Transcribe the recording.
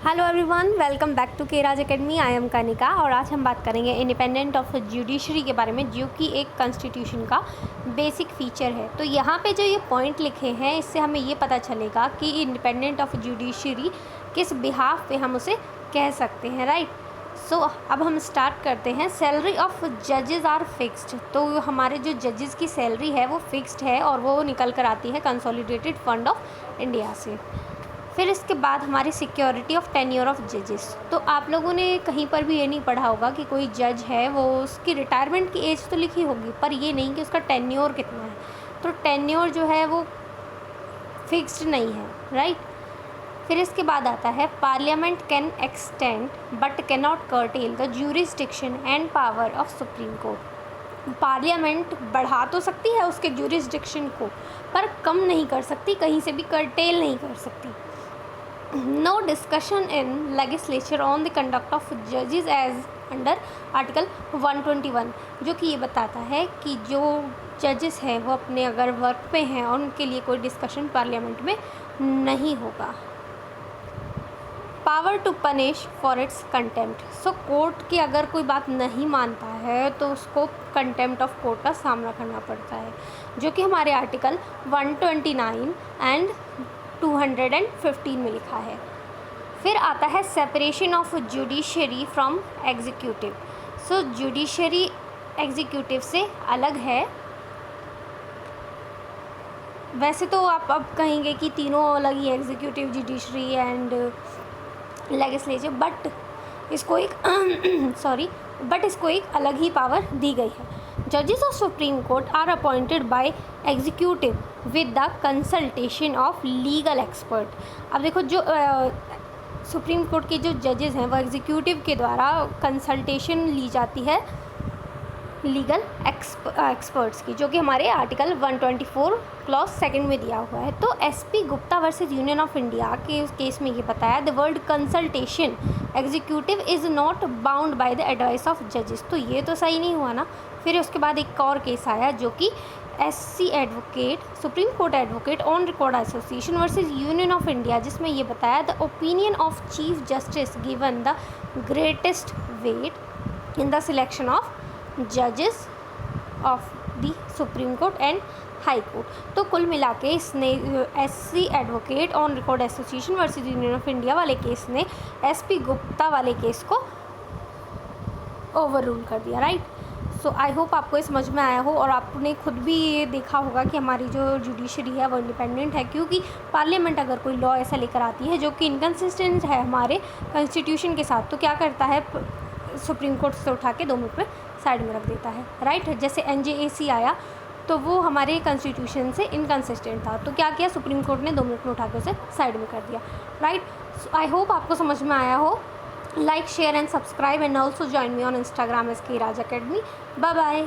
Hello everyone, welcome back to K Raj academy. I am Kanika और आज हम बात करेंगे इंडिपेंडेंट ऑफ जुडिशरी के बारे में, जो कि एक कॉन्स्टिट्यूशन का बेसिक फीचर है। तो यहाँ पे जो ये पॉइंट लिखे हैं, इससे हमें ये पता चलेगा कि इंडिपेंडेंट ऑफ जुडिशरी किस बिहाफ पे हम उसे कह सकते हैं, राइट। सो अब हम स्टार्ट करते हैं। सैलरी ऑफ जजेस आर फिक्स्ड। तो हमारे जो जजेस की सैलरी है वो फिक्स्ड है और वो निकल कर आती है कंसोलिडेटेड फंड ऑफ इंडिया से। फिर इसके बाद हमारी सिक्योरिटी ऑफ टेन्योर ऑफ जजेस। तो आप लोगों ने कहीं पर भी ये नहीं पढ़ा होगा कि कोई जज है वो उसकी रिटायरमेंट की एज तो लिखी होगी, पर ये नहीं कि उसका टेन्योर कितना है। तो टेन्योर जो है वो फिक्स्ड नहीं है, राइट। फिर इसके बाद आता है parliament can extend but can not cartel the jurisdiction and power of supreme court. Parliament बढ़ा तो सकती है उसके ज्यूरिसडिक्शन को, पर कम नहीं कर सकती, कहीं से भी कर्टेल नहीं कर सकती। No discussion in legislature on the conduct of जजेस एज अंडर आर्टिकल 121, जो कि ये बताता है कि जो जजेस हैं वो अपने अगर वर्क पे हैं और उनके लिए कोई डिस्कशन पार्लियामेंट में नहीं होगा। Power to punish for its contempt. So court की अगर कोई बात नहीं मानता है तो उसको कंटेम्प्ट ऑफ कोर्ट का सामना करना पड़ता है, जो कि हमारे आर्टिकल 129 एंड 215 में लिखा है। फिर आता है separation of judiciary from executive. So judiciary executive से अलग है। वैसे तो आप अब कहेंगे कि तीनों अलग ही, executive, judiciary and legislature, but इसको एक अलग ही पावर दी गई है। जजेस of supreme court are appointed by executive with the consultation of legal expert. अब देखो, जो सुप्रीम कोर्ट के जो जजेस हैं वो एग्जीक्यूटिव के द्वारा कंसल्टेशन ली जाती है लीगल एक्सपर्ट्स की, जो कि हमारे आर्टिकल 124 क्लॉज 2 में दिया हुआ है। तो SP Gupta versus union of India के उस केस में ये बताया, the word consultation executive is not bound by the advice of जजेस। तो ये तो सही नहीं हुआ ना। फिर उसके बाद एक और केस आया जो कि SC advocate, supreme court advocate on record association versus union of India, जिसमें ये बताया, the opinion of chief justice given the greatest weight in the selection of जजेस of the supreme court and high court. तो कुल मिला के इसने SC advocate on record association versus union of India वाले केस ने एसपी गुप्ता वाले case को ओवर रूल कर दिया, राइट। सो आई होप आपको ये समझ में आया हो और आपने खुद भी ये देखा होगा कि हमारी जो जुडिशरी है वो इंडिपेंडेंट है, क्योंकि पार्लियामेंट अगर कोई लॉ ऐसा लेकर आती है जो कि इनकन्सिस्टेंट है हमारे कॉन्स्टिट्यूशन के साथ, तो क्या करता है, सुप्रीम कोर्ट से उठा के 2 मिनट में साइड में रख देता है, राइट। जैसे NJAC आया तो वो हमारे कॉन्स्टिट्यूशन से इनकन्सिस्टेंट था, तो क्या किया, सुप्रीम कोर्ट ने 2 मिनट में उठा के उसे साइड में कर दिया, राइट। सो आई होप आपको समझ में आया हो। Like, share and subscribe, and also join me on Instagram as K Raj Academy. Bye bye.